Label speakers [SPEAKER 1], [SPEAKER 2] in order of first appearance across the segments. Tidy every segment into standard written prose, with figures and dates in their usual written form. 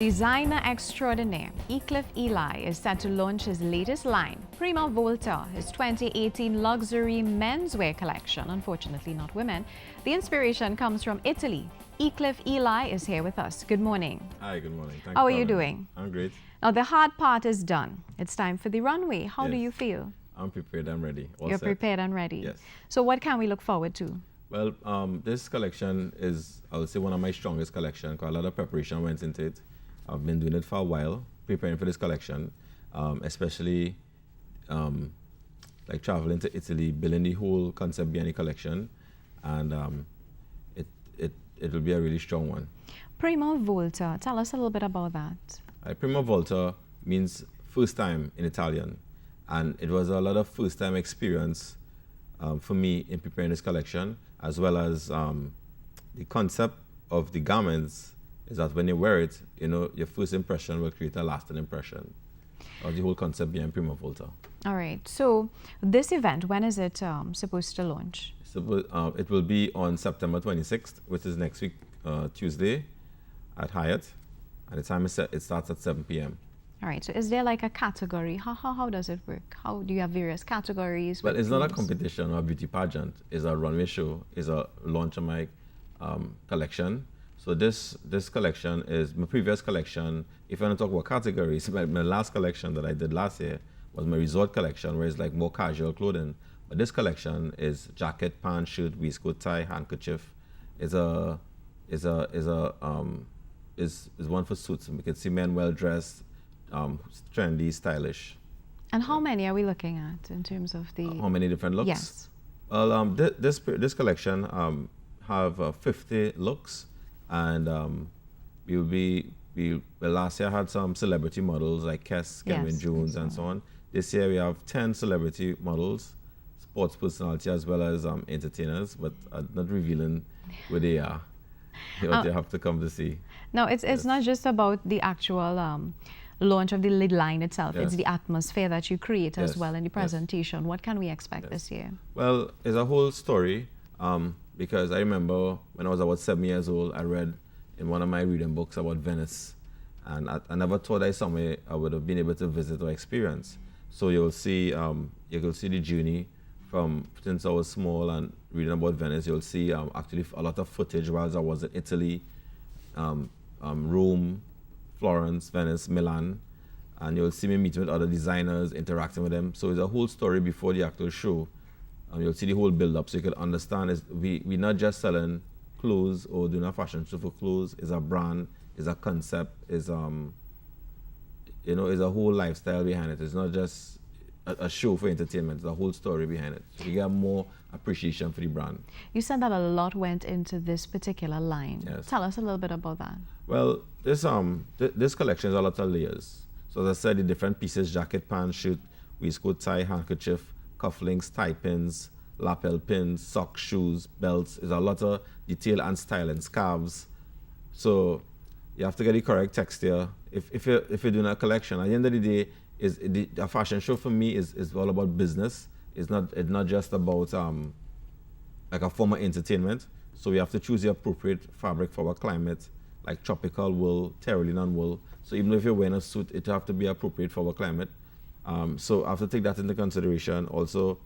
[SPEAKER 1] Designer extraordinaire Ecliffe Elie is set to launch his latest line, Prima Volta, his 2018 luxury menswear collection. Unfortunately, not women. The inspiration comes from Italy. Ecliffe Elie is here with us. Good morning.
[SPEAKER 2] Hi, good morning.
[SPEAKER 1] How are you doing?
[SPEAKER 2] I'm great.
[SPEAKER 1] Now, the hard part is done. It's time for the runway. How do you feel?
[SPEAKER 2] I'm prepared. I'm ready. All
[SPEAKER 1] You're
[SPEAKER 2] set.
[SPEAKER 1] prepared and ready.
[SPEAKER 2] Yes.
[SPEAKER 1] So what can we look forward to?
[SPEAKER 2] Well, this collection is, I would say, one of my strongest collections because a lot of preparation went into it. I've been doing it for a while, preparing for this collection, especially like traveling to Italy, building the whole concept behind the collection, and it will be a really strong one.
[SPEAKER 1] Prima Volta, tell us a little bit about that.
[SPEAKER 2] Prima Volta means first time in Italian, and it was a lot of first time experience for me in preparing this collection, as well as the concept of the garments is that when you wear it, you know, your first impression will create a lasting impression. That's the whole concept behind Prima Volta.
[SPEAKER 1] All right. So this event, when is it supposed to launch?
[SPEAKER 2] It will be on September 26th, which is next week, Tuesday, at Hyatt. And the time is set, it starts at 7 p.m.
[SPEAKER 1] All right. So is there like a category? How does it work? How do you have various categories?
[SPEAKER 2] Well, it's not a competition or a beauty pageant. It's a runway show. It's a launch of my collection. So this collection is my previous collection. If I want to talk about categories, my last collection that I did last year was my resort collection, where it's like more casual clothing. But this collection is jacket, pants, shirt, waistcoat, tie, handkerchief. Is one for suits. We can see men well dressed, trendy, stylish.
[SPEAKER 1] And how many are we looking at in terms of the?
[SPEAKER 2] How many different looks?
[SPEAKER 1] Yes.
[SPEAKER 2] Well, this collection have 50 looks. And last year I had some celebrity models like Kevin Jones, and so on. This year we have 10 celebrity models, sports personality, as well as entertainers, but I'm not revealing where they are. You have to come to see.
[SPEAKER 1] No, it's not just about the actual launch of the lid line itself.
[SPEAKER 2] Yes.
[SPEAKER 1] It's the atmosphere that you create as well in the
[SPEAKER 2] Yes.
[SPEAKER 1] presentation. What can we expect this year?
[SPEAKER 2] Well, it's a whole story. Because I remember when I was about 7 years old, I read in one of my reading books about Venice. And I never thought I somewhere I would have been able to visit or experience. So you'll see the journey from since I was small and reading about Venice. You'll see actually a lot of footage while I was in Italy, Rome, Florence, Venice, Milan. And you'll see me meeting with other designers, interacting with them. So it's a whole story before the actual show. You'll see the whole build-up, so you can understand is we're not just selling clothes or doing a fashion show for clothes. It's a brand, it's a concept, it's it's a whole lifestyle behind it. It's not just a show for entertainment. It's a whole story behind it. So you get more appreciation for the brand.
[SPEAKER 1] You said that a lot went into this particular line.
[SPEAKER 2] Yes.
[SPEAKER 1] Tell us a little bit about that.
[SPEAKER 2] Well, this collection is a lot of layers. So as I said, the different pieces: jacket, pants, shirt, waistcoat, tie, handkerchief, cufflinks, tie pins, lapel pins, socks, shoes, belts. There's a lot of detail and style and scarves. So you have to get the correct texture. If you're doing a collection, at the end of the day, a fashion show for me is all about business. It's not just about like a form of entertainment. So we have to choose the appropriate fabric for our climate, like tropical wool, terylene and wool. So even if you're wearing a suit, it have to be appropriate for our climate. So I have to take that into consideration. Also,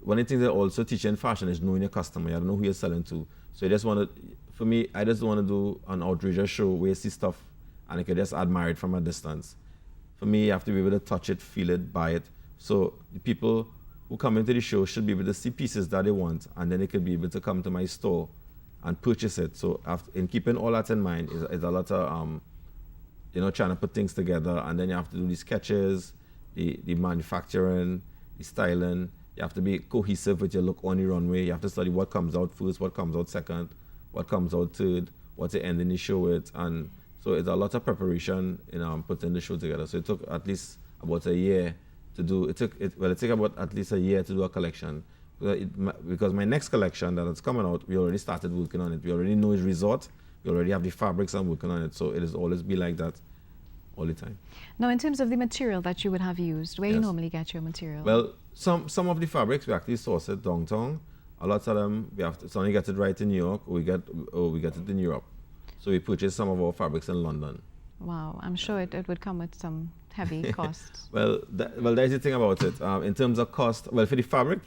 [SPEAKER 2] one of the things that also teach in fashion is knowing your customer. You don't know who you're selling to. So for me, I just want to do an outrageous show where you see stuff and you can just admire it from a distance. For me, you have to be able to touch it, feel it, buy it. So the people who come into the show should be able to see pieces that they want, and then they could be able to come to my store and purchase it. So in keeping all that in mind, is a lot of trying to put things together, and then you have to do the sketches, the manufacturing, the styling. You have to be cohesive with your look on the runway. You have to study what comes out first, what comes out second, what comes out third, what you end in the show with. And so it's a lot of preparation in putting the show together. So it took at least about a year to do. It took about at least a year to do a collection. Because my next collection that is coming out, we already started working on it. We already know it's resort. We already have the fabrics and working on it. So it has always been like that all the time.
[SPEAKER 1] Now, in terms of the material that you would have used, where you normally get your material?
[SPEAKER 2] Well, some of the fabrics we actually source it downtown. A lot of them we have to suddenly get it right in New York, or we get it in Europe. So we purchased some of our fabrics in London.
[SPEAKER 1] Wow, I'm sure it would come with some heavy costs.
[SPEAKER 2] Well, there's the thing about it. In terms of cost, well, for the fabric,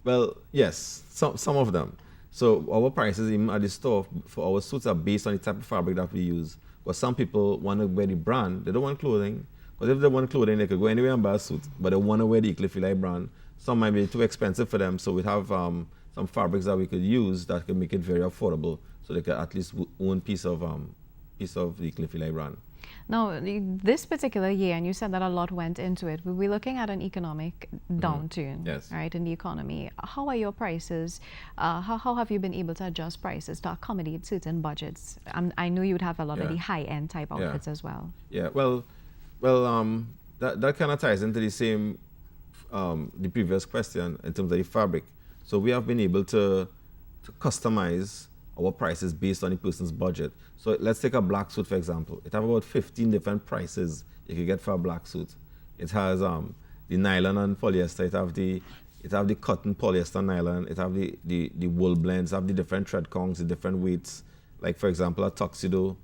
[SPEAKER 2] well, yes, some of them. So our prices even at the store for our suits are based on the type of fabric that we use. Because some people want to wear the brand, they don't want clothing. Because if they want clothing, they could go anywhere and buy a suit. But they want to wear the Ecliffe Elie brand. Some might be too expensive for them, so we have some fabrics that we could use that can make it very affordable, so they can at least own piece of the Ecliffe Elie brand.
[SPEAKER 1] Now, this particular year, and you said that a lot went into it, we're looking at an economic downturn,
[SPEAKER 2] Yes.
[SPEAKER 1] right, in the economy. How are your prices? How have you been able to adjust prices to accommodate certain budgets? I know you would have a lot of the high-end type outfits as well.
[SPEAKER 2] Yeah, well, that kind of ties into the same, the previous question in terms of the fabric. So we have been able to customize our prices based on the person's budget. So let's take a black suit, for example. It has about 15 different prices you can get for a black suit. It has the nylon and polyester. It have the cotton, polyester, nylon. It have the wool blends. It have the different thread counts, the different weights. Like, for example, a tuxedo.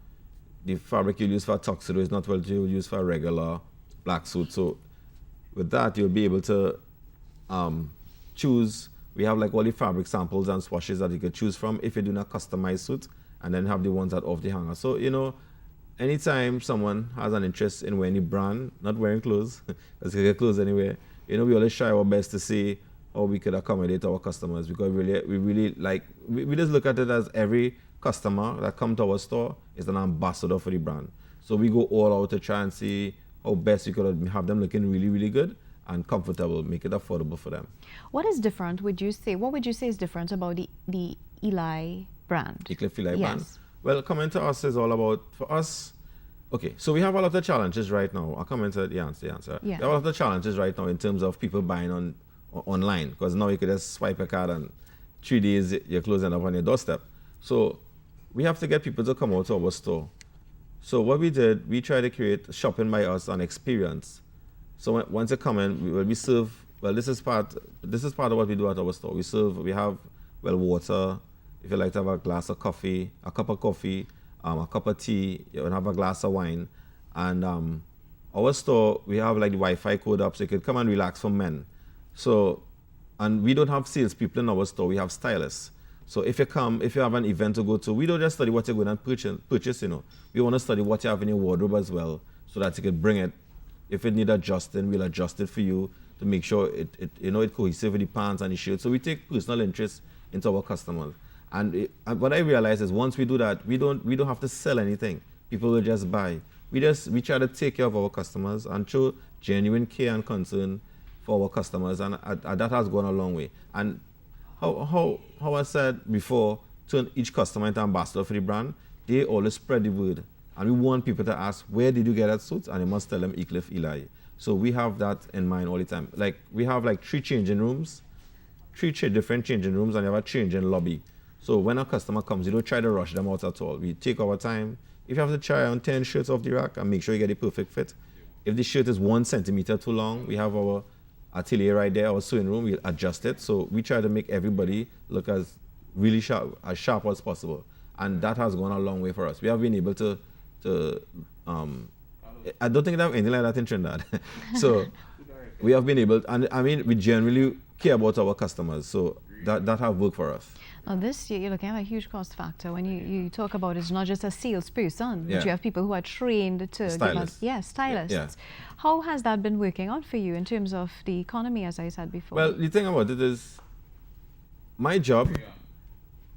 [SPEAKER 2] The fabric you use for a tuxedo is not what you'll use for a regular black suit. So with that, you'll be able to choose. We have like all the fabric samples and swatches that you could choose from if you're doing a customized suit, and then have the ones that off the hanger. So, anytime someone has an interest in wearing the brand, not wearing clothes, because you get clothes anyway, we always try our best to see how we could accommodate our customers, because we just look at it as every customer that comes to our store is an ambassador for the brand. So we go all out to try and see how best we could have them looking really, really good and comfortable, make it affordable for them.
[SPEAKER 1] What is different, would you say? What would you say is different about the Elie brand?
[SPEAKER 2] Ecliffe Elie brand?
[SPEAKER 1] Yes.
[SPEAKER 2] Well, coming to us is all about, for us, okay, so we have a lot of challenges right now. I'll come into the answer.
[SPEAKER 1] Yeah.
[SPEAKER 2] We have a lot of challenges right now in terms of people buying online, because now you could just swipe a card and 3 days your clothes end up on your doorstep. So we have to get people to come out to our store. So what we did, we tried to create shopping by us an experience. So once you come in, we serve, well, this is part of what we do at our store. We have, well, water. If you like to have a glass of coffee, a cup of coffee, a cup of tea, you will have a glass of wine. And our store, we have like the Wi-Fi code up, so you can come and relax for men. So, and we don't have salespeople in our store, we have stylists. So if you have an event to go to, we don't just study what you're going to purchase, We want to study what you have in your wardrobe as well, so that you can bring it. If it needs adjusting, we'll adjust it for you to make sure it cohesive with the pants and the shirt. So we take personal interest into our customers. And what I realize is once we do that, we don't have to sell anything. People will just buy. We try to take care of our customers and show genuine care and concern for our customers, and that has gone a long way. And how I said before, turn each customer into ambassador for the brand, they always spread the word. And we want people to ask, where did you get that suit? And you must tell them Ecliffe Elie. So we have that in mind all the time. Like, we have like 3 changing rooms, 3 different changing rooms, and you have a changing lobby. So when a customer comes, you don't try to rush them out at all. We take our time. If you have to try on 10 shirts off the rack and make sure you get the perfect fit. If the shirt is 1 centimeter too long, we have our atelier right there, our sewing room, we'll adjust it. So we try to make everybody look as really sharp as possible. And that has gone a long way for us. We have been able to I don't think they have anything like that in Trinidad. So we have been able, and I mean, we generally care about our customers. So that have worked for us.
[SPEAKER 1] Now this year, you're looking at a huge cost factor when you talk about it's not just a salesperson, but you have people who are trained to
[SPEAKER 2] stylists.
[SPEAKER 1] Stylists.
[SPEAKER 2] Yeah.
[SPEAKER 1] How has that been working out for you in terms of the economy, as I said before?
[SPEAKER 2] Well, the thing about it is, my job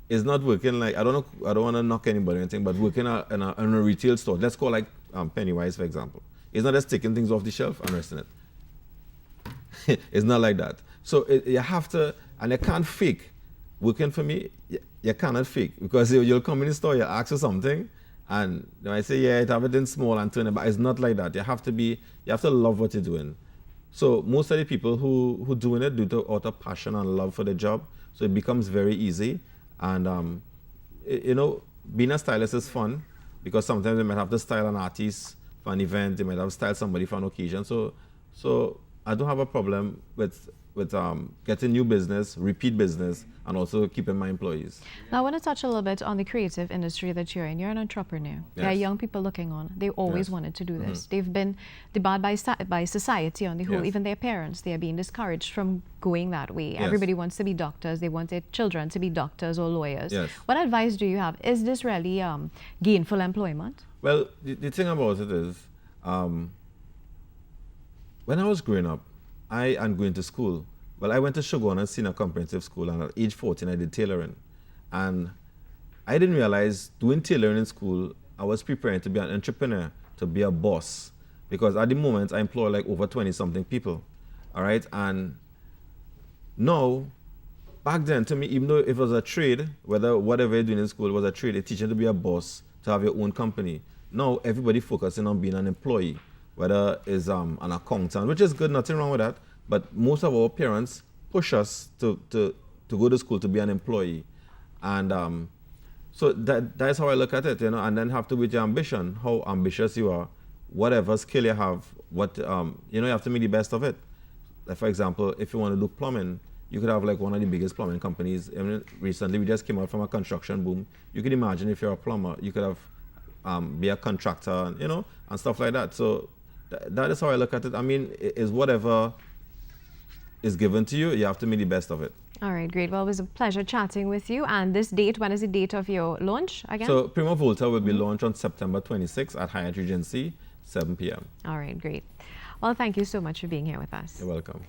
[SPEAKER 2] is not working like, I don't want to knock anybody or anything, but working in a retail store. Let's call like Pennywise, for example. It's not just taking things off the shelf and resting it. It's not like that. So you have to, and you can't fake. Working for me, you cannot fake, because you'll come in the store, you ask for something, and they might say, yeah, it have it in small and turn it, but it's not like that. You have to love what you're doing. So most of the people who doing it do it out of passion and love for the job, so it becomes very easy. And being a stylist is fun, because sometimes they might have to style an artist for an event, they might have to style somebody for an occasion. So I don't have a problem with getting new business, repeat business, and also keeping my employees.
[SPEAKER 1] Now, I want to touch a little bit on the creative industry that you're in. You're an entrepreneur. There are
[SPEAKER 2] Yes.
[SPEAKER 1] young people looking on. They always
[SPEAKER 2] Yes.
[SPEAKER 1] wanted to do this. They've been debarred by society on the whole.
[SPEAKER 2] Yes.
[SPEAKER 1] Even their parents, they are being discouraged from going that way.
[SPEAKER 2] Yes.
[SPEAKER 1] Everybody wants to be doctors. They want their children to be doctors or lawyers.
[SPEAKER 2] Yes.
[SPEAKER 1] What advice do you have? Is this really gainful employment?
[SPEAKER 2] Well, the thing about it is, when I was growing up, and going to school, well, I went to Shogun and Senior Comprehensive School, and at age 14, I did tailoring. And I didn't realize doing tailoring in school, I was preparing to be an entrepreneur, to be a boss. Because at the moment, I employ like over 20-something people, all right? And now, back then, to me, even though it was a trade, whatever you're doing in school was a trade, it teaches you to be a boss, to have your own company. Now, everybody focusing on being an employee, whether it's an accountant, which is good, nothing wrong with that. But most of our parents push us to go to school to be an employee. And so that's how I look at it, and then have to with your ambition, how ambitious you are, whatever skill you have, you have to make the best of it. Like for example, if you want to do plumbing, you could have like one of the biggest plumbing companies. I mean, recently we just came out from a construction boom. You could imagine if you're a plumber, you could have be a contractor, and stuff like that. So that is how I look at it. I mean, is whatever is given to you, you have to make the best of it.
[SPEAKER 1] All right, great. Well, it was a pleasure chatting with you. And this date, when is the date of your launch again?
[SPEAKER 2] So Prima Volta will be launched on September 26th at Hyatt Regency, 7 p.m.
[SPEAKER 1] All right, great. Well, thank you so much for being here with us.
[SPEAKER 2] You're welcome.